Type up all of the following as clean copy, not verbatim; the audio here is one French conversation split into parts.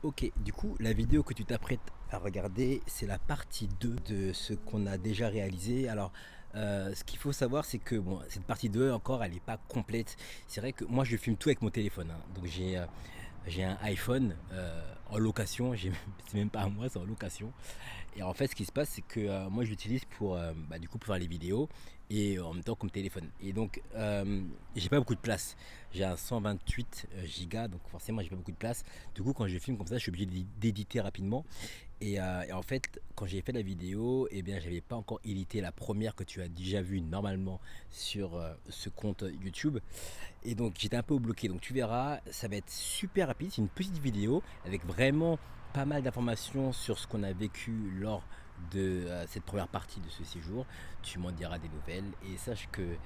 Ok, du coup, la vidéo que tu t'apprêtes à regarder, c'est la partie 2 de ce qu'on a déjà réalisé. Alors, ce qu'il faut savoir, c'est que bon, cette partie 2 encore, elle n'est pas complète. C'est vrai que moi, je filme tout avec mon téléphone, hein. Donc, j'ai un iPhone en location. C'est même pas à moi, c'est en location. Et en fait, ce qui se passe, c'est que moi, je l'utilise pour, du coup, pour faire les vidéos et en même temps comme téléphone. Et donc, j'ai pas beaucoup de place. J'ai un 128 gigas, donc forcément, j'ai pas beaucoup de place. Du coup, quand je filme comme ça, je suis obligé d'éditer rapidement. Et en fait, quand j'ai fait la vidéo, eh bien, j'avais pas encore édité la première que tu as déjà vue normalement sur ce compte YouTube. Et donc, j'étais un peu bloqué. Donc, tu verras, ça va être super rapide. C'est une petite vidéo avec vraiment pas mal d'informations sur ce qu'on a vécu lors de cette première partie de ce séjour. Tu m'en diras des nouvelles. Et sache que,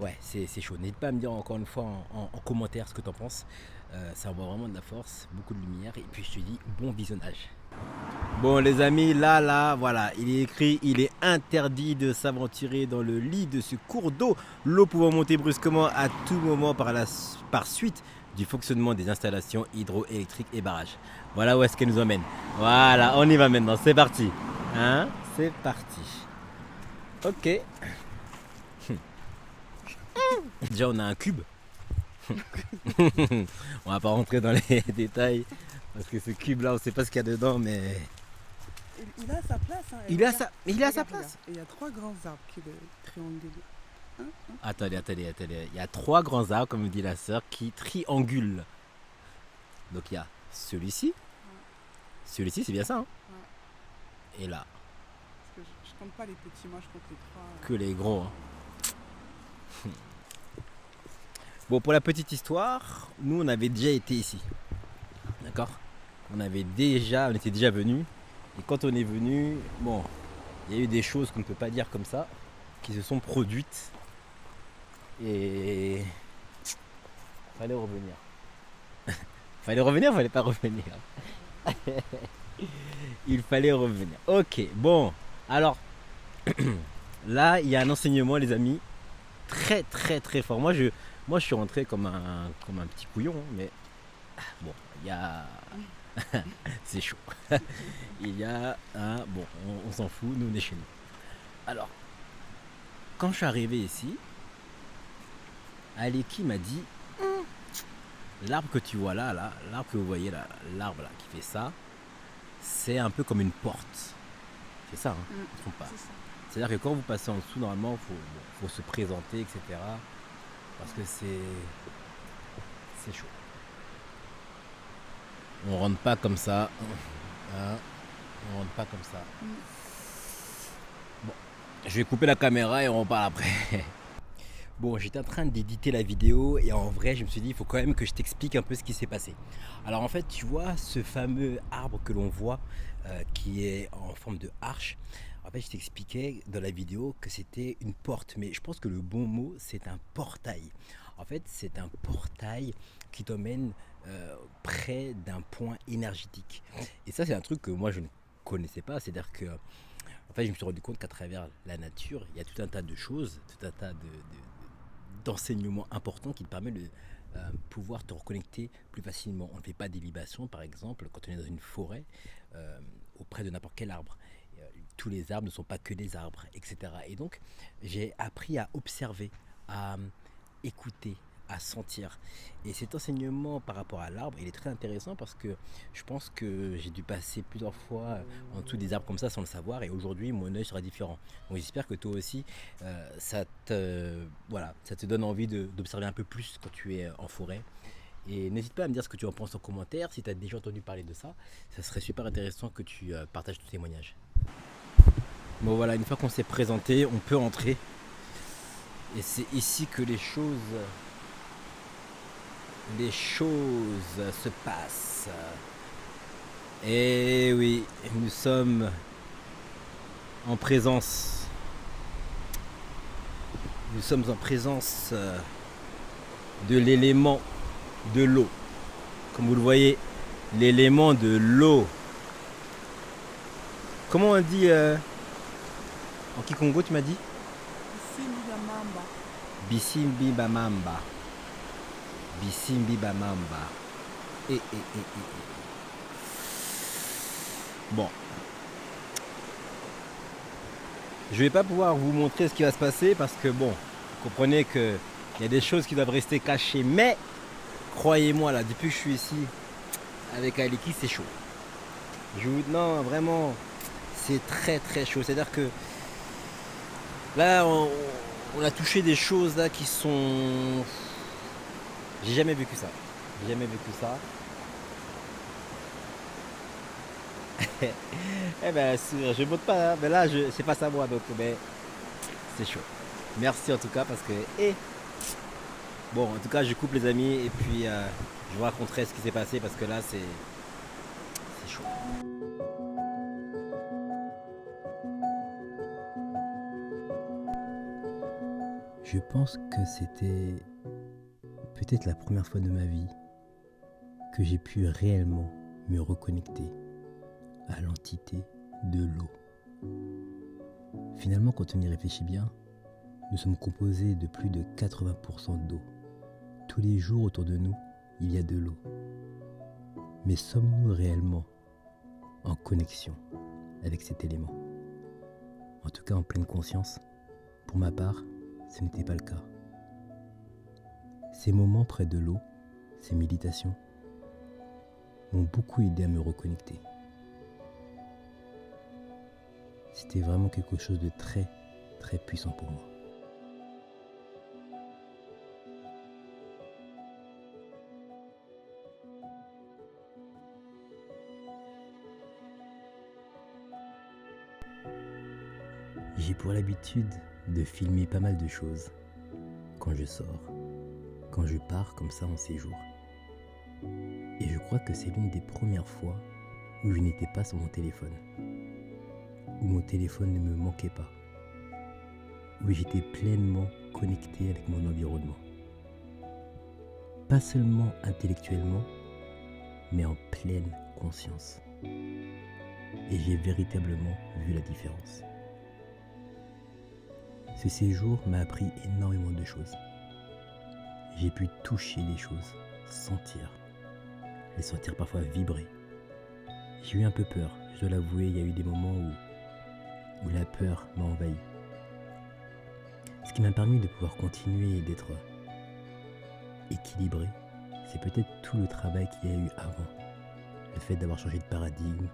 ouais, c'est chaud. N'hésite pas à me dire encore une fois en commentaire ce que tu en penses. Ça envoie vraiment de la force, beaucoup de lumière. Et puis, je te dis bon visionnage. Bon les amis, voilà, il est écrit, il est interdit de s'aventurer dans le lit de ce cours d'eau, l'eau pouvant monter brusquement à tout moment par suite du fonctionnement des installations hydroélectriques et barrages. Voilà où est-ce qu'elle nous emmène. Voilà, on y va maintenant, c'est parti. Hein? C'est parti. Ok. Déjà on a un cube. On va pas rentrer dans les détails parce que ce cube là on sait pas ce qu'il y a dedans mais Il a sa place. Hein, il est à sa regarde, regarde. place. Et il y a trois grands arbres qui le triangulent. Hein, hein. Attendez. Il y a trois grands arbres, comme me dit la sœur, qui triangulent. Donc il y a celui-ci. Ouais, Celui-ci, c'est bien ça, hein. ouais. Et là, Parce que je compte pas les petits, moi je compte les trois. que les gros, hein. Bon, pour la petite histoire, nous, on avait déjà été ici. D'accord. On était déjà venus. Et quand on est venu, bon, il y a eu des choses qu'on ne peut pas dire comme ça, qui se sont produites. Et fallait revenir. Fallait revenir, fallait pas revenir. Il fallait revenir. Ok, bon. Alors, là, il y a un enseignement, les amis, très très très fort. Moi, je suis rentré comme un petit couillon, hein, mais bon, il y a. C'est chaud. Il y a un. Bon, on s'en fout, nous on est chez nous. Alors, quand je suis arrivé ici, Aleki m'a dit l'arbre que tu vois là, l'arbre que vous voyez là, l'arbre là qui fait ça, c'est un peu comme une porte. C'est ça, hein, je ne me trompe pas. C'est ça. C'est-à-dire que quand vous passez en dessous, normalement, faut se présenter, etc. Parce que c'est chaud. On rentre pas comme ça. Hein, on rentre pas comme ça. Mm. Bon, je vais couper la caméra et on reparle après. Bon, j'étais en train d'éditer la vidéo et en vrai, je me suis dit, il faut quand même que je t'explique un peu ce qui s'est passé. Alors en fait, tu vois ce fameux arbre que l'on voit qui est en forme de arche. En fait, je t'expliquais dans la vidéo que c'était une porte, mais je pense que le bon mot, c'est un portail. En fait, c'est un portail qui t'emmène près d'un point énergétique. Et ça, c'est un truc que moi, je ne connaissais pas. C'est-à-dire que en fait, je me suis rendu compte qu'à travers la nature, il y a tout un tas de choses, tout un tas d'enseignements importants qui te permettent de pouvoir te reconnecter plus facilement. On ne fait pas des libations, par exemple, quand on est dans une forêt, auprès de n'importe quel arbre. Tous les arbres ne sont pas que des arbres, etc. Et donc, j'ai appris à observer, à écouter, à sentir. Et cet enseignement par rapport à l'arbre, il est très intéressant parce que je pense que j'ai dû passer plusieurs fois en dessous des arbres comme ça sans le savoir et aujourd'hui mon œil sera différent. Donc j'espère que toi aussi ça te donne envie d'observer un peu plus quand tu es en forêt. Et n'hésite pas à me dire ce que tu en penses en commentaire, si tu as déjà entendu parler de ça. Ça serait super intéressant que tu partages ton témoignage. Bon voilà, une fois qu'on s'est présenté, on peut entrer. Et c'est ici que les choses se passent. Et oui, nous sommes en présence. Nous sommes en présence de l'élément de l'eau. Comme vous le voyez, l'élément de l'eau. Comment on dit en Kikongo, tu m'as dit Ici, la mamba. Bisimbi Bamamba. Bisimbi Bamamba. Et. Bon, je vais pas pouvoir vous montrer ce qui va se passer parce que bon, vous comprenez que il y a des choses qui doivent rester cachées, mais croyez-moi là, depuis que je suis ici avec Aliki, c'est chaud. Non, vraiment, c'est très très chaud. C'est-à-dire que là, on a touché des choses là qui sont. J'ai jamais vécu ça. J'ai jamais vécu ça. Eh ben, je ne monte pas, hein. Mais là, c'est pas ça moi, donc mais c'est chaud. Merci en tout cas parce que. Bon, en tout cas, je coupe les amis et puis je vous raconterai ce qui s'est passé parce que là, c'est chaud. Je pense que c'était peut-être la première fois de ma vie que j'ai pu réellement me reconnecter à l'entité de l'eau. Finalement, quand on y réfléchit bien, nous sommes composés de plus de 80% d'eau. Tous les jours autour de nous, il y a de l'eau. Mais sommes-nous réellement en connexion avec cet élément? En tout cas, en pleine conscience, pour ma part, ce n'était pas le cas. Ces moments près de l'eau, ces méditations, m'ont beaucoup aidé à me reconnecter. C'était vraiment quelque chose de très, très puissant pour moi. J'ai pour l'habitude de filmer pas mal de choses quand je sors, quand je pars comme ça en séjour. Et je crois que c'est l'une des premières fois où je n'étais pas sur mon téléphone, où mon téléphone ne me manquait pas, où j'étais pleinement connecté avec mon environnement. Pas seulement intellectuellement, mais en pleine conscience. Et j'ai véritablement vu la différence. Ce séjour m'a appris énormément de choses. J'ai pu toucher les choses, sentir, les sentir parfois vibrer. J'ai eu un peu peur, je dois l'avouer, il y a eu des moments où la peur m'a envahi. Ce qui m'a permis de pouvoir continuer et d'être équilibré, c'est peut-être tout le travail qu'il y a eu avant. Le fait d'avoir changé de paradigme,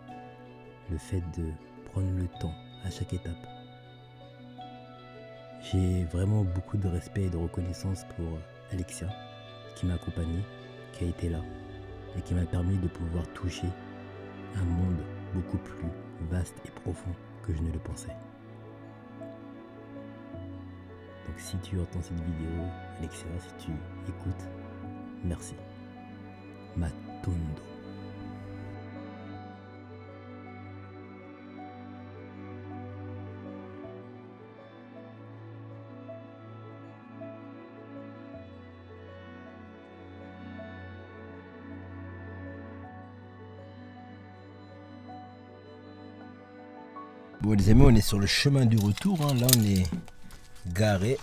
le fait de prendre le temps à chaque étape. J'ai vraiment beaucoup de respect et de reconnaissance pour Alexia, qui m'a accompagné, qui a été là, et qui m'a permis de pouvoir toucher un monde beaucoup plus vaste et profond que je ne le pensais. Donc si tu entends cette vidéo, Alexia, si tu écoutes, merci. Matondo. Bon les amis, on est sur le chemin du retour, hein. Là on est garé.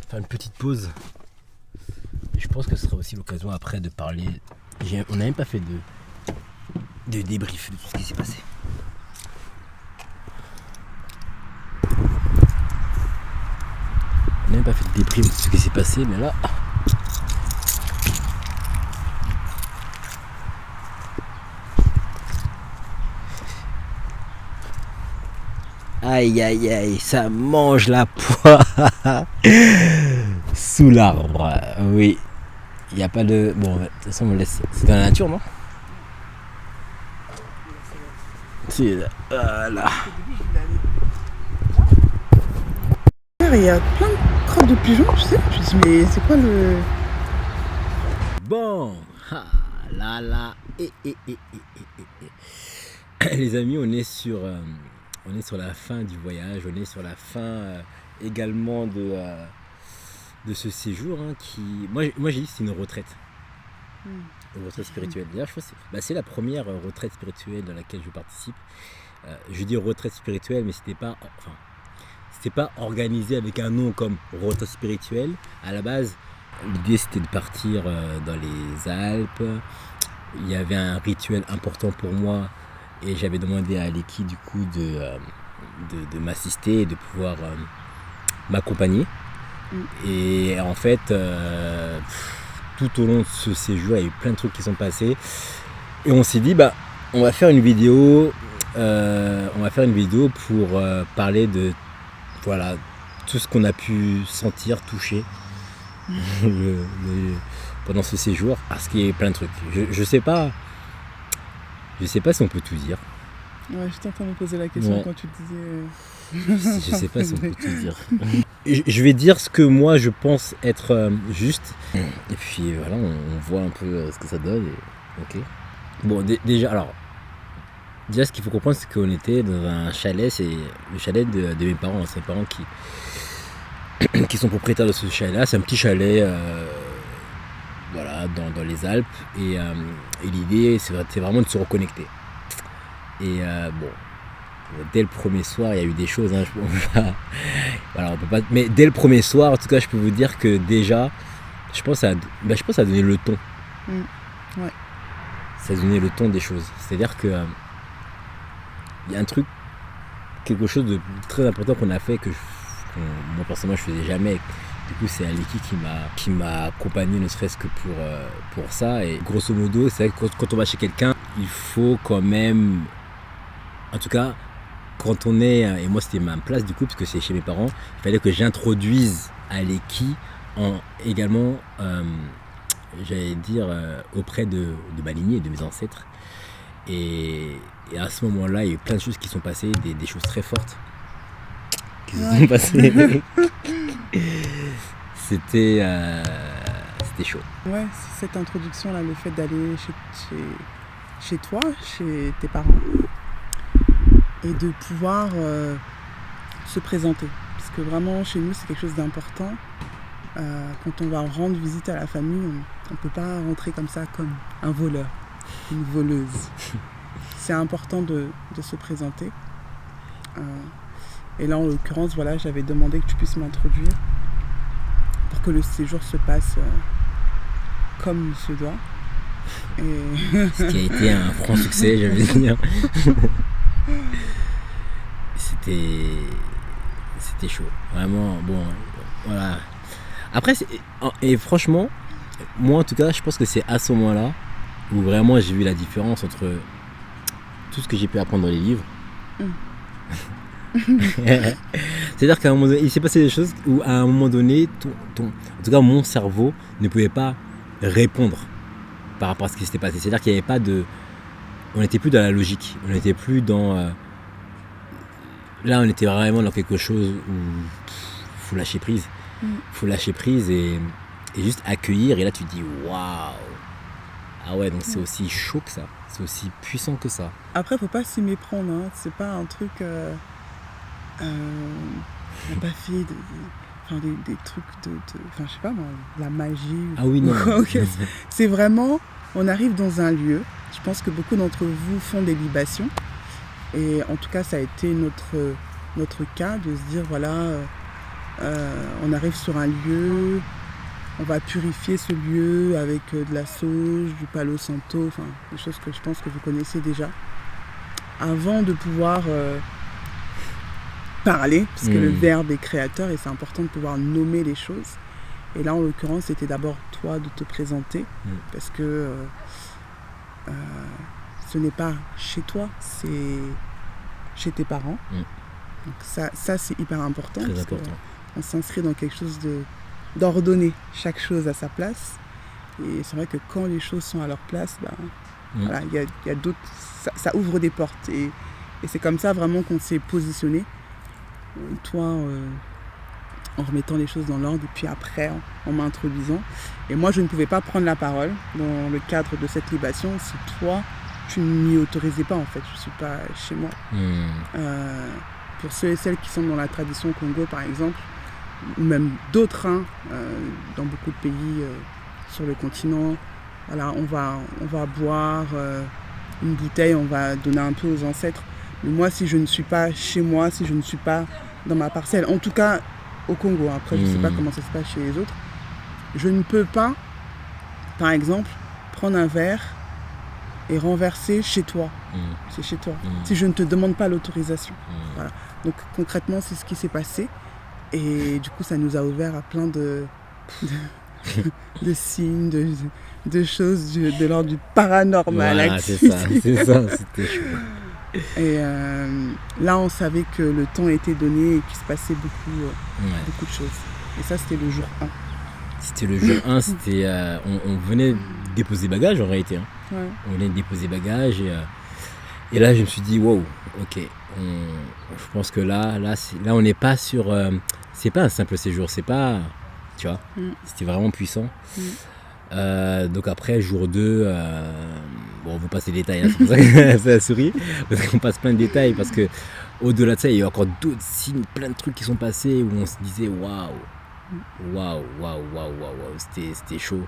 Faire une petite pause. Et je pense que ce sera aussi l'occasion après de parler. On n'a même pas fait de débrief de tout ce qui s'est passé. On n'a même pas fait de débrief de ce qui s'est passé, mais là. Aïe aïe aïe, ça mange la poire sous l'arbre. Oui, il n'y a pas de. Bon, de toute façon, on me laisse. C'est dans la nature, non? C'est. Voilà. Il y a plein de crottes de pigeons, tu sais. Je me dis, mais c'est quoi le. Bon, les amis, on est sur la fin du voyage, on est sur la fin également de ce séjour, hein, qui, moi j'ai dit que c'est une retraite, une retraite spirituelle. D'ailleurs, je pense que c'est la première retraite spirituelle dans laquelle je participe. Je dis retraite spirituelle, mais c'était pas organisé avec un nom comme retraite spirituelle. À la base, l'idée c'était de partir dans les Alpes. Il y avait un rituel important pour moi Et j'avais demandé à Aleki du coup de m'assister et de pouvoir m'accompagner. Et en fait, tout au long de ce séjour, il y a eu plein de trucs qui sont passés. Et on s'est dit, on va faire une vidéo. Pour parler de tout ce qu'on a pu sentir, toucher pendant ce séjour. Parce qu'il y a eu plein de trucs. Je sais pas si on peut tout dire. Ouais, j'étais en train de me poser la question quand tu disais. Je sais pas si on peut tout dire. Je vais dire ce que moi je pense être juste. Et puis voilà, on voit un peu ce que ça donne. Ok. Bon, déjà, ce qu'il faut comprendre, c'est qu'on était dans un chalet, c'est le chalet de mes parents. C'est mes parents qui sont propriétaires de ce chalet-là. C'est un petit chalet dans les Alpes. Et l'idée, c'est vraiment de se reconnecter. Et dès le premier soir, il y a eu des choses. On peut pas. Mais dès le premier soir, en tout cas, je peux vous dire que déjà, je pense à donner le ton. Ouais. Ça a donné le ton des choses. C'est-à-dire que il y a quelque chose de très important qu'on a fait que moi personnellement je faisais jamais. Du coup, c'est Aleki qui m'a accompagné, ne serait-ce que pour ça. Et grosso modo, c'est vrai que quand on va chez quelqu'un, il faut quand même, en tout cas, quand on est, et moi c'était ma place du coup, parce que c'est chez mes parents, il fallait que j'introduise Aleki également, j'allais dire, auprès de ma lignée, de mes ancêtres. Et à ce moment-là, il y a eu plein de choses qui sont passées, des choses très fortes qui se sont passées. C'était chaud. Ouais, cette introduction-là, le fait d'aller chez toi, chez tes parents, et de pouvoir se présenter. Parce que vraiment, chez nous, c'est quelque chose d'important. Quand on va rendre visite à la famille, on ne peut pas rentrer comme ça, comme un voleur, une voleuse. C'est important de se présenter. Et là, en l'occurrence, j'avais demandé que tu puisses m'introduire pour que le séjour se passe comme il se doit. Et ce qui a été un franc succès, j'allais dire. C'était chaud. Vraiment, bon, voilà. Après, et franchement, moi en tout cas, je pense que c'est à ce moment-là où vraiment j'ai vu la différence entre tout ce que j'ai pu apprendre dans les livres. C'est-à-dire qu'à un moment donné, il s'est passé des choses où à un moment donné, en tout cas mon cerveau ne pouvait pas répondre par rapport à ce qui s'était passé. C'est-à-dire qu'il n'y avait pas de... On n'était plus dans la logique, on n'était plus dans... Là on était vraiment dans quelque chose où il faut lâcher prise. Faut lâcher prise et juste accueillir, et là tu te dis waouh, ah ouais, donc c'est aussi chaud que ça, c'est aussi puissant que ça. Après, faut pas s'y méprendre, hein. C'est pas un truc on n'a pas fait des trucs je sais pas moi, la magie. Ah oui, non. Okay. C'est vraiment, on arrive dans un lieu, je pense que beaucoup d'entre vous font des libations, et en tout cas ça a été notre cas de se dire on arrive sur un lieu, on va purifier ce lieu avec de la sauge, du palo santo, des choses que je pense que vous connaissez déjà, avant de pouvoir parler, parce que le verbe est créateur et c'est important de pouvoir nommer les choses. Et là, en l'occurrence, c'était d'abord toi de te présenter, parce que ce n'est pas chez toi, c'est chez tes parents. Donc ça c'est hyper important. Très important. On s'inscrit dans quelque chose d'ordonné, chaque chose à sa place. Et c'est vrai que quand les choses sont à leur place, il y a d'autres, ça ouvre des portes. Et c'est comme ça vraiment qu'on s'est positionné. Toi, en remettant les choses dans l'ordre, et puis après, en m'introduisant. Et moi, je ne pouvais pas prendre la parole dans le cadre de cette libation si toi, tu ne m'y autorisais pas, en fait. Je ne suis pas chez moi. Pour ceux et celles qui sont dans la tradition Congo, par exemple, ou même d'autres, dans beaucoup de pays sur le continent, on va boire une bouteille, on va donner un peu aux ancêtres. Mais moi, si je ne suis pas chez moi, si je ne suis pas dans ma parcelle, en tout cas au Congo, après je ne sais pas comment ça se passe chez les autres, je ne peux pas, par exemple, prendre un verre est renversé chez toi. C'est chez toi. Si je ne te demande pas l'autorisation. Voilà. Donc concrètement, c'est ce qui s'est passé. Et du coup, ça nous a ouvert à plein de signes, de choses de l'ordre du paranormal. Voilà, c'est ça, c'était chaud. Et là, on savait que le temps était donné et qu'il se passait beaucoup de choses. Et ça, c'était le jour 1. C'était le jour 1, c'était, on venait déposer bagages en réalité. Hein. Ouais. On venait déposer bagages et là, je me suis dit, wow, ok, je pense que là on n'est pas sur... c'est pas un simple séjour, c'est pas... Tu vois, c'était vraiment puissant. Donc après, jour 2, bon, vous passez les détails, hein, c'est pour ça que ça sourit, parce qu'on passe plein de détails, parce que au-delà de ça, il y a encore d'autres signes, plein de trucs qui sont passés, où on se disait, waouh, c'était chaud.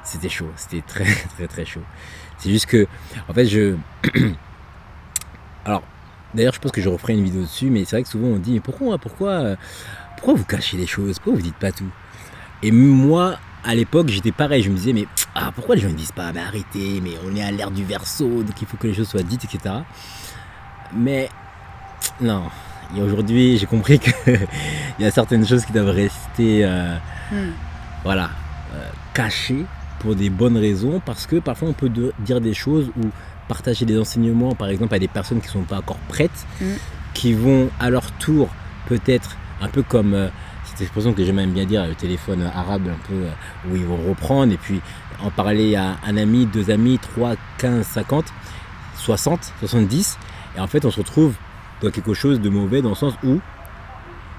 C'était chaud, c'était très très très chaud. C'est juste que, en fait, alors, d'ailleurs, je pense que je referai une vidéo dessus, mais c'est vrai que souvent on dit, mais pourquoi vous cachez les choses, pourquoi vous dites pas tout? Et moi, à l'époque, j'étais pareil, je me disais, mais pourquoi les gens ne disent pas, mais arrêtez, mais on est à l'ère du Verseau, donc il faut que les choses soient dites, etc. Mais non, et aujourd'hui, j'ai compris qu'il y a certaines choses qui doivent rester cachées pour des bonnes raisons, parce que parfois on peut dire des choses ou partager des enseignements, par exemple, à des personnes qui ne sont pas encore prêtes, qui vont à leur tour peut-être, un peu comme cette expression que j'aime bien dire, le téléphone arabe, un peu où ils vont reprendre et puis en parler à un ami, 2 amis, 3, 15, 50, 60, 70, et en fait on se retrouve dans quelque chose de mauvais, dans le sens où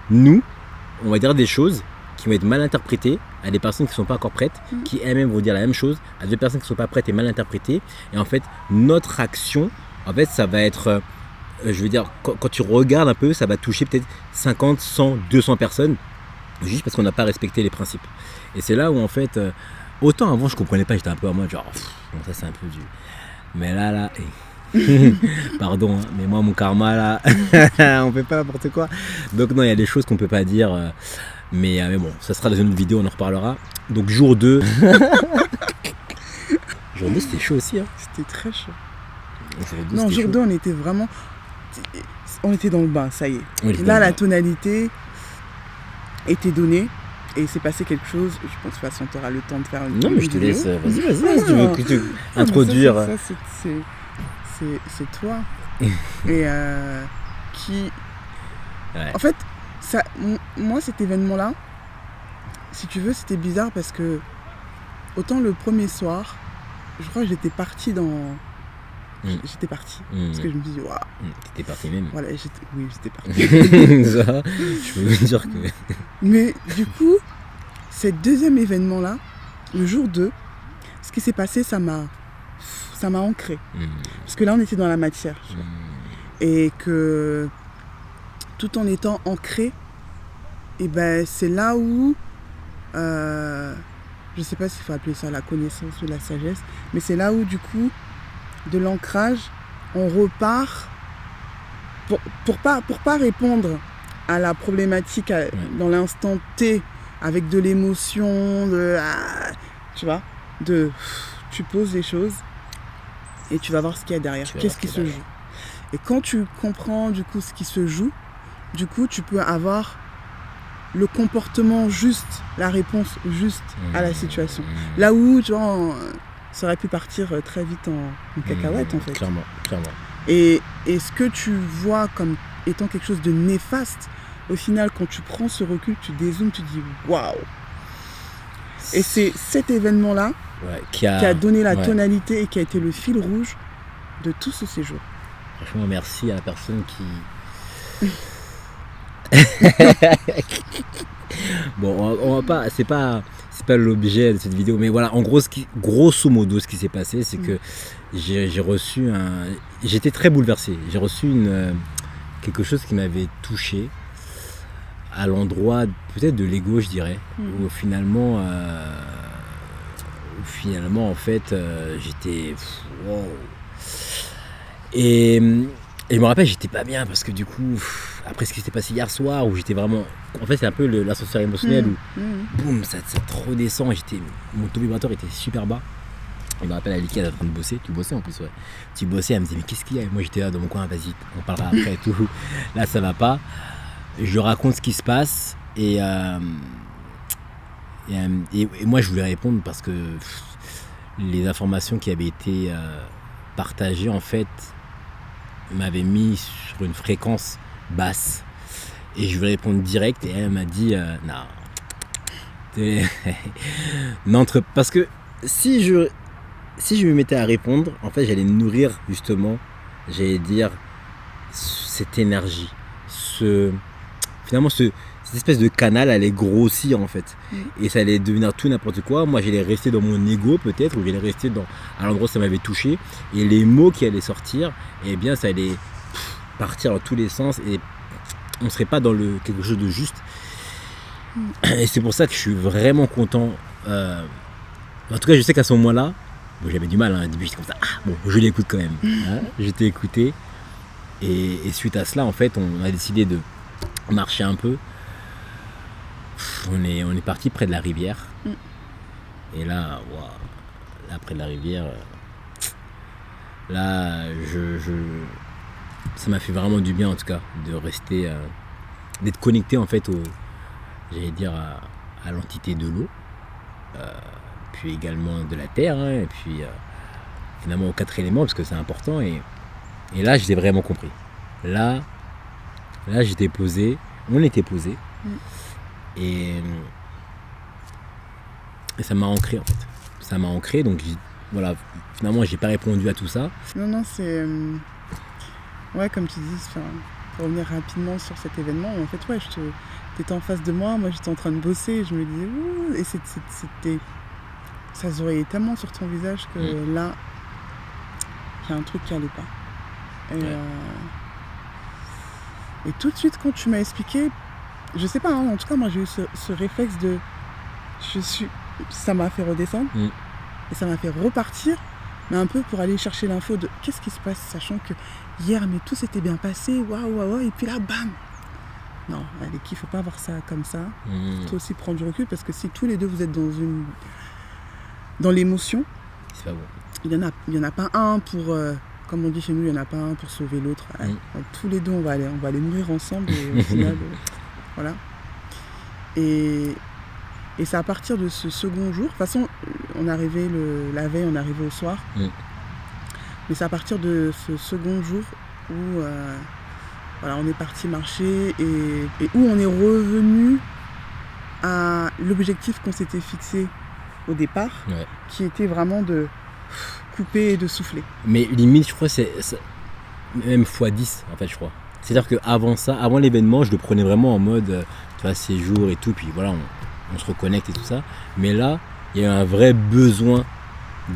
nous, on va dire des choses qui vont être mal interprétées à des personnes qui ne sont pas encore prêtes, qui elles-mêmes vont dire la même chose à 2 personnes qui ne sont pas prêtes et mal interprétées. Et en fait, notre action, en fait, ça va être, je veux dire, quand tu regardes un peu, ça va toucher peut-être 50, 100, 200 personnes, juste parce qu'on n'a pas respecté les principes. Et c'est là où, en fait, autant avant, je ne comprenais pas, j'étais un peu en mode genre, bon, ça c'est un peu du... Mais là, pardon, hein, mais moi, mon karma, là, on fait pas n'importe quoi. Donc non, il y a des choses qu'on ne peut pas dire... Mais bon, ça sera dans une autre vidéo, on en reparlera. Donc jour 2. Jour 2, c'était chaud aussi. Hein. C'était très chaud. Jour 2, on était vraiment... On était dans le bain, ça y est. Oui, là, la tonalité était donnée. Et il s'est passé quelque chose. Je pense que de toute façon, tu auras le temps de faire une vidéo. Non, mais je te laisse. Vas-y, si tu veux que tu introduire. Ça, c'est toi. Et qui... Ouais. En fait... moi, cet événement-là, si tu veux, c'était bizarre parce que autant le premier soir, je crois que j'étais partie j'étais partie. Parce que je me suis dit, waouh. T'étais partie même. Voilà, j'étais partie. Ça, je peux vous dire que... Mais du coup, ce deuxième événement-là, le jour 2, ce qui s'est passé, ça m'a ancré. Parce que là, on était dans la matière. Et que... tout en étant ancré, et ben c'est là où, je sais pas s'il faut appeler ça la connaissance ou la sagesse, mais c'est là où du coup, de l'ancrage, on repart pour pas répondre à la problématique dans l'instant T, avec de l'émotion, tu vois, tu poses les choses et tu vas voir ce qu'il y a derrière, qu'est-ce qui se joue. Et quand tu comprends du coup ce qui se joue, du coup, tu peux avoir le comportement juste, la réponse juste à la situation. Là où, tu vois, ça aurait pu partir très vite en cacahuète, en fait. Clairement. Et ce que tu vois comme étant quelque chose de néfaste, au final, quand tu prends ce recul, tu dézoomes, tu dis waouh. Et c'est cet événement-là qui a donné la tonalité et qui a été le fil rouge de tout ce séjour. Franchement, merci à la personne qui... Bon, on va pas, c'est pas l'objet de cette vidéo, mais voilà, en gros, grosso modo, ce qui s'est passé, c'est que j'ai reçu j'étais très bouleversé. J'ai reçu quelque chose qui m'avait touché à l'endroit peut-être de l'ego, je dirais, où finalement, en fait, j'étais wow. Et je me rappelle, j'étais pas bien parce que du coup, après ce qui s'est passé hier soir, où j'étais vraiment... En fait, c'est un peu l'ascenseur émotionnel où boum, ça te redescend. Mon taux vibratoire était super bas. Je me rappelle, Aliki, elle est en train de bosser. Tu bossais en plus, ouais. Tu bossais, elle me disait, mais qu'est-ce qu'il y a? Et moi, j'étais là dans mon coin, vas-y, on parlera après et tout. Là, ça va pas. Je raconte ce qui se passe et moi, je voulais répondre parce que les informations qui avaient été partagées, en fait, m'avaient mis sur une fréquence basse. Et je voulais répondre direct et elle m'a dit, non. Non, parce que si je me mettais à répondre, en fait, j'allais nourrir justement, j'allais dire, cette énergie, finalement, cette espèce de canal allait grossir en fait. Et ça allait devenir tout n'importe quoi. Moi, j'allais rester dans mon ego peut-être, ou j'allais rester à l'endroit où ça m'avait touché. Et les mots qui allaient sortir, eh bien, ça allait partir dans tous les sens et on serait pas dans quelque chose de juste. Et c'est pour ça que je suis vraiment content. En tout cas, je sais qu'à ce moment-là, bon, j'avais du mal, au début j'étais comme ça, bon, je l'écoute quand même. J'étais écouté. Et suite à cela, en fait, on a décidé de marcher un peu. On est parti près de la rivière. Et là, là, près de la rivière, là, ça m'a fait vraiment du bien, en tout cas, de rester, d'être connecté, en fait, j'allais dire, à l'entité de l'eau, puis également de la terre, et puis finalement aux 4 éléments, parce que c'est important. Et là, je l'ai vraiment compris. Là, j'étais posé, on était posé, et ça m'a ancré en fait. Ça m'a ancré, donc voilà, finalement, j'ai pas répondu à tout ça. Non, c'est... Ouais, comme tu dis, pour revenir rapidement sur cet événement, en fait, ouais, t'étais en face de moi j'étais en train de bosser, je me disais, ouh, et c'était... Ça se voyait tellement sur ton visage que là, il y a un truc qui allait pas. Et tout de suite, quand tu m'as expliqué, je sais pas, en tout cas, moi j'ai eu ce réflexe de... Ça m'a fait redescendre et ça m'a fait repartir, mais un peu pour aller chercher l'info de qu'est-ce qui se passe, sachant que hier, mais tout s'était bien passé, waouh, et puis là, bam! Non, Aliki, il faut pas voir ça comme ça. Il faut aussi prendre du recul parce que si tous les deux vous êtes dans l'émotion, c'est pas bon. Il y en a pas un pour... Comme on dit chez nous, il n'y en a pas un pour sauver l'autre. Tous les deux, on va aller mourir ensemble. Et au final, voilà. Et c'est à partir de ce second jour. De toute façon, on arrivait la veille, on arrivait au soir. Mais c'est à partir de ce second jour où on est parti marcher et où on est revenu à l'objectif qu'on s'était fixé au départ, qui était vraiment de couper et de souffler. Mais limite, je crois, c'est même x10 en fait, je crois. C'est-à-dire qu'avant ça, avant l'événement, je le prenais vraiment en mode, tu vois, séjour et tout, puis voilà, on se reconnecte et tout ça. Mais là, il y a eu un vrai besoin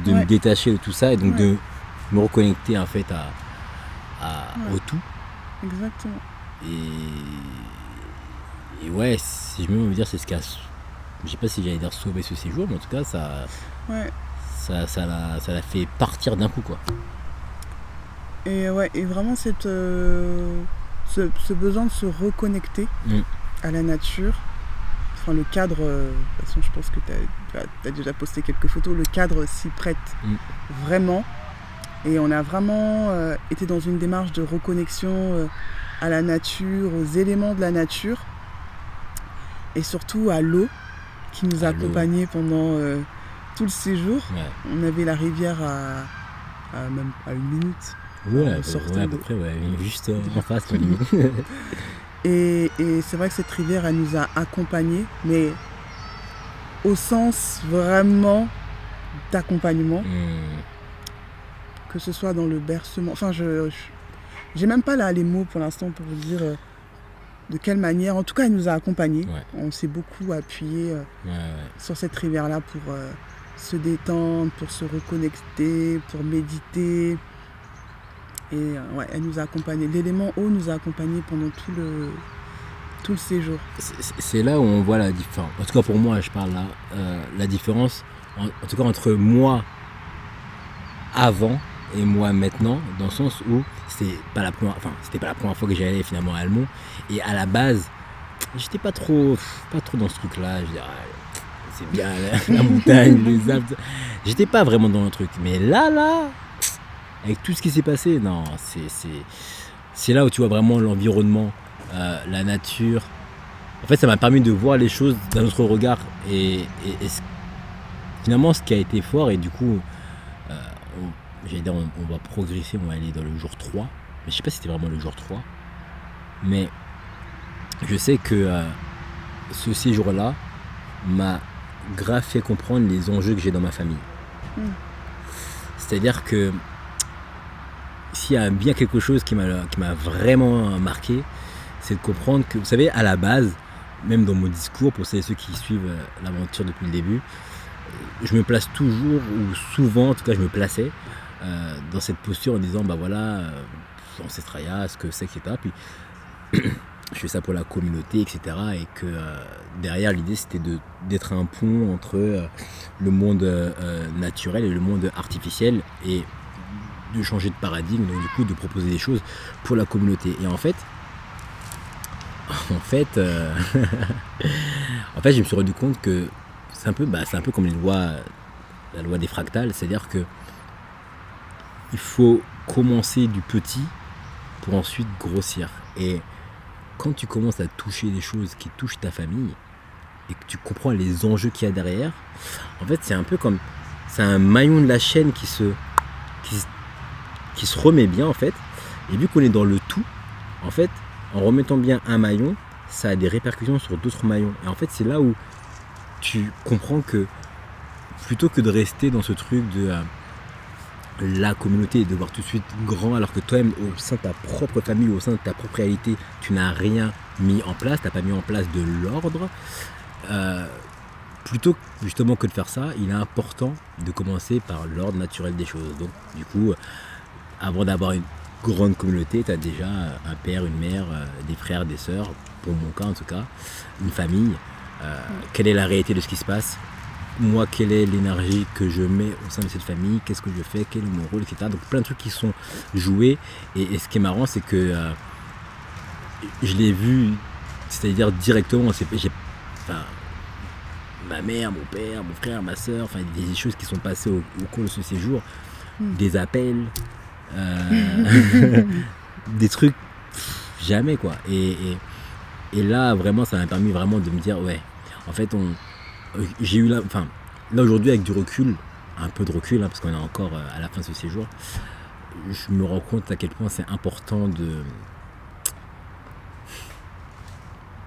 de me détacher de tout ça et donc de me reconnecter en fait au tout. Exactement. Et ouais, si je me dire, c'est ce qui a, je sais pas si j'allais dire sauver ce séjour, mais en tout cas, ça l'a fait partir d'un coup, quoi. Et vraiment ce besoin de se reconnecter à la nature. Enfin, le cadre, de toute façon, je pense que tu as déjà posté quelques photos, le cadre s'y prête vraiment. Et on a vraiment été dans une démarche de reconnexion à la nature, aux éléments de la nature. Et surtout à l'eau qui nous a accompagnés pendant tout le séjour. On avait la rivière même à 1 minute. À peu près, juste en face. Et c'est vrai que cette rivière, elle nous a accompagnés, mais au sens vraiment d'accompagnement, que ce soit dans le bercement. Enfin, j'ai même pas là les mots pour l'instant pour vous dire de quelle manière. En tout cas, elle nous a accompagnés. On s'est beaucoup appuyé sur cette rivière-là pour se détendre, pour se reconnecter, pour méditer. Et elle nous a accompagnés. L'élément eau nous a accompagnés pendant tout le séjour. C'est là où on voit la différence. En tout cas pour moi, je parle là, la différence, en tout cas entre moi avant et moi maintenant, dans le sens où c'était pas la première fois que j'allais finalement à Almont. Et à la base, j'étais pas trop dans ce truc-là. Je dirais, c'est bien la montagne, les arbres. J'étais pas vraiment dans le truc. Mais là, avec tout ce qui s'est passé, non, c'est là où tu vois vraiment l'environnement, la nature. En fait, ça m'a permis de voir les choses d'un autre regard. Finalement, ce qui a été fort, et du coup, j'allais dire, on va progresser, on va aller dans le jour 3. Mais je sais pas si c'était vraiment le jour 3. Mais je sais que ce séjour-là m'a grave fait comprendre les enjeux que j'ai dans ma famille. C'est-à-dire que s'il y a bien quelque chose qui m'a vraiment marqué, c'est de comprendre que, vous savez, à la base, même dans mon discours, pour ceux qui suivent l'aventure depuis le début, je me place toujours, ou souvent, en tout cas je me plaçais dans cette posture en disant, bah voilà, Ancestralia, ce que c'est, etc. Puis je fais ça pour la communauté, etc. Et que derrière, l'idée, c'était d'être un pont entre le monde naturel et le monde artificiel, et de changer de paradigme, donc du coup de proposer des choses pour la communauté. Et en fait, je me suis rendu compte que c'est un peu comme la loi des fractales, c'est-à-dire que il faut commencer du petit pour ensuite grossir. Et quand tu commences à toucher des choses qui touchent ta famille et que tu comprends les enjeux qu'il y a derrière, en fait, c'est un peu comme, c'est un maillon de la chaîne qui se remet bien, en fait. Et vu qu'on est dans le tout, en fait, en remettant bien un maillon, ça a des répercussions sur d'autres maillons. Et en fait, c'est là où tu comprends que plutôt que de rester dans ce truc de la communauté et de voir tout de suite grand, alors que toi-même, au sein de ta propre famille, au sein de ta propre réalité, tu n'as rien mis en place, tu n'as pas mis en place de l'ordre, plutôt justement que de faire ça, il est important de commencer par l'ordre naturel des choses. Donc, du coup, avant d'avoir une grande communauté, tu as déjà un père, une mère, des frères, des sœurs, pour mon cas en tout cas, une famille. Quelle est la réalité de ce qui se passe? Moi, quelle est l'énergie que je mets au sein de cette famille? Qu'est-ce que je fais? Quel est mon rôle, etc. Donc plein de trucs qui sont joués. Et ce qui est marrant, c'est que je l'ai vu, c'est-à-dire directement. Ma mère, mon père, mon frère, ma soeur, des choses qui sont passées au cours de ce séjour, des appels, des trucs, jamais quoi. Et là, vraiment, ça m'a permis vraiment de me dire, ouais, en fait, j'ai eu là aujourd'hui, avec du recul, un peu de recul, parce qu'on est encore à la fin de ce séjour, je me rends compte à quel point c'est important de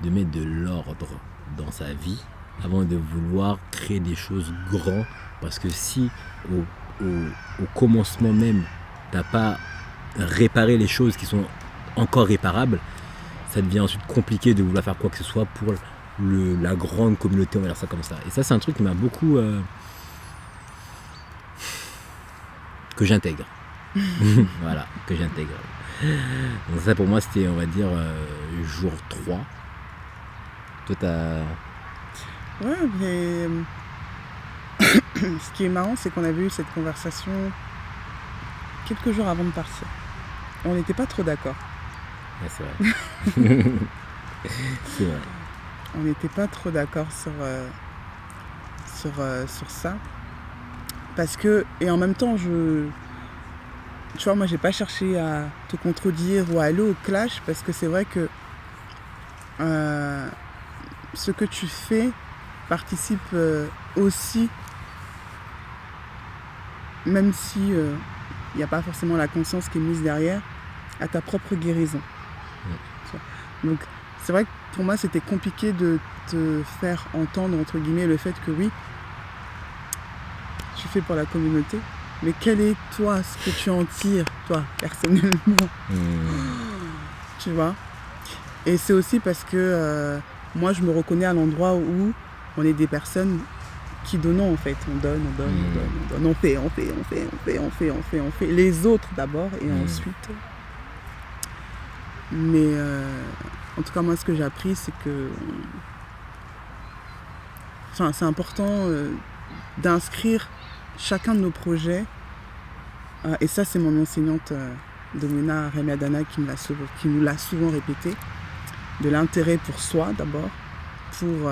mettre de l'ordre dans sa vie avant de vouloir créer des choses grandes, parce que si au commencement même t'as pas réparé les choses qui sont encore réparables, ça devient ensuite compliqué de vouloir faire quoi que ce soit pour la grande communauté, on va dire ça comme ça. Et ça, c'est un truc qui m'a beaucoup que j'intègre. Voilà, que j'intègre. Donc ça, pour moi, c'était, on va dire, jour 3. Toi, t'as... Ouais, mais ce qui est marrant, c'est qu'on avait eu cette conversation quelques jours avant de partir. On n'était pas trop d'accord. Ouais, c'est vrai. C'est vrai. On n'était pas trop d'accord sur ça. Parce que, et en même temps, tu vois, moi, j'ai pas cherché à te contredire ou à aller au clash, parce que c'est vrai que ce que tu fais participe aussi, même si il n'y a pas forcément la conscience qui est mise derrière, à ta propre guérison. Donc, c'est vrai que pour moi, c'était compliqué de te faire entendre, entre guillemets, le fait que oui, tu fais pour la communauté, mais quel est, toi, ce que tu en tires, toi, personnellement? Tu vois? Et c'est aussi parce que moi, je me reconnais à l'endroit où on est des personnes qui donnons, en fait. On donne. On fait. Les autres d'abord, et ensuite... Mais en tout cas, moi, ce que j'ai appris, c'est que... c'est important d'inscrire chacun de nos projets. Et ça, c'est mon enseignante Domina Remiadana qui nous l'a souvent répété. De l'intérêt pour soi, d'abord. Pour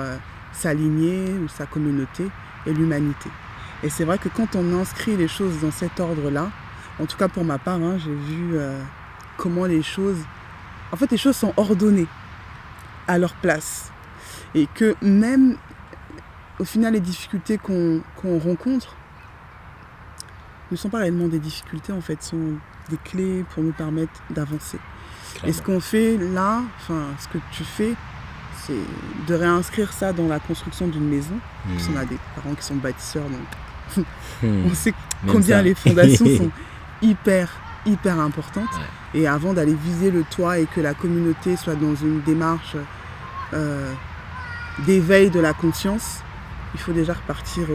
sa lignée ou sa communauté et l'humanité. Et c'est vrai que quand on inscrit les choses dans cet ordre-là, en tout cas pour ma part, j'ai vu comment les choses sont ordonnées à leur place. Et que même, au final, les difficultés qu'on rencontre ne sont pas réellement des difficultés, en fait, sont des clés pour nous permettre d'avancer. Clairement. Et ce qu'on fait là, ce que tu fais, c'est de réinscrire ça dans la construction d'une maison. Parce qu'on a des parents qui sont bâtisseurs, donc on sait combien les fondations sont hyper importantes. Ouais. Et avant d'aller viser le toit et que la communauté soit dans une démarche d'éveil de la conscience, il faut déjà repartir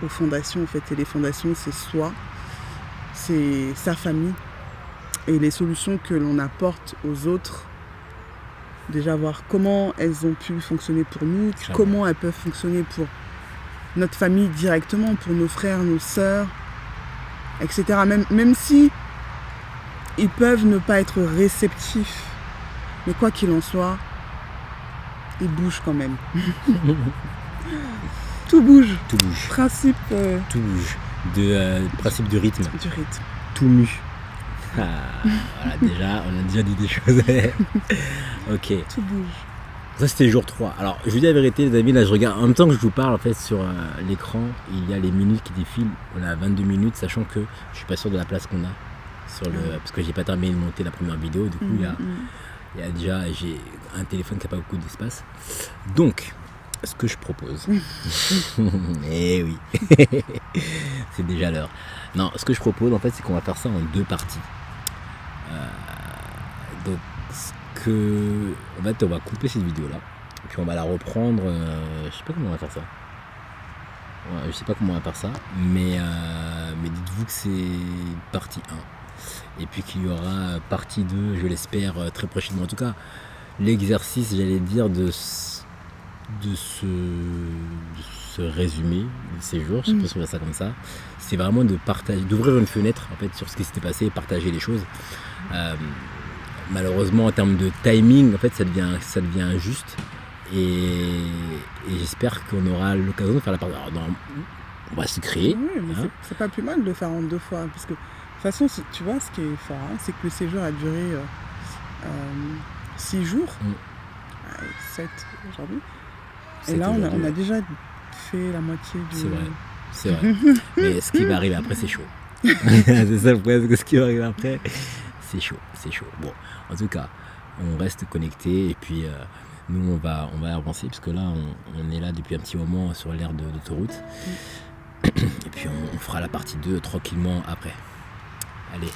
aux fondations, en fait. Et les fondations, c'est soi, c'est sa famille. Et les solutions que l'on apporte aux autres, déjà voir comment elles ont pu fonctionner pour nous, comment elles peuvent fonctionner pour notre famille directement, pour nos frères, nos sœurs, etc. Même si ils peuvent ne pas être réceptifs, mais quoi qu'il en soit, ils bougent quand même. Tout bouge. Tout bouge. Principe. Tout bouge. Principe du rythme. Du rythme. Tout mu. Voilà, déjà, on a déjà dit des choses. Ok. Tout bouge. Ça, c'était jour 3. Alors, je vous dis la vérité, les amis, là, je regarde. En même temps que je vous parle, en fait, sur l'écran, il y a les minutes qui défilent. On a 22 minutes, sachant que je suis pas sûr de la place qu'on a. Parce que j'ai pas terminé de monter la première vidéo. Du coup, il y a déjà, j'ai un téléphone qui n'a pas beaucoup d'espace. Donc, ce que je propose. Eh oui. C'est déjà l'heure. Non, ce que je propose, en fait, c'est qu'on va faire ça en 2 parties. Donc, en fait, on va couper cette vidéo-là. Puis on va la reprendre. Je sais pas comment on va faire ça. Ouais, je sais pas comment on va faire ça. Mais dites-vous que c'est partie 1. Et puis qu'il y aura partie 2, je l'espère, très prochainement. En tout cas, l'exercice, j'allais dire, de ce résumé de ces jours, je sais pas si on va faire ça comme ça, c'est vraiment de partager, d'ouvrir une fenêtre en fait sur ce qui s'était passé et partager les choses. Malheureusement en termes de timing, en fait ça devient injuste et j'espère qu'on aura l'occasion de faire la part. Alors, on va se créer. Oui, mais c'est pas plus mal de le faire en 2 fois parce que de toute façon, tu vois, ce qui est fort, c'est que le séjour a duré 6 jours, 7 aujourd'hui. Et là, on a déjà fait la moitié du... C'est vrai. Mais ce qui va arriver après, c'est chaud. C'est ça le problème, parce que ce qui va arriver après, c'est chaud. Bon, en tout cas, on reste connecté et puis nous, on va avancer parce que là, on est là depuis un petit moment sur l'aire d'autoroute. Et puis, on fera la partie 2 tranquillement après. Allez.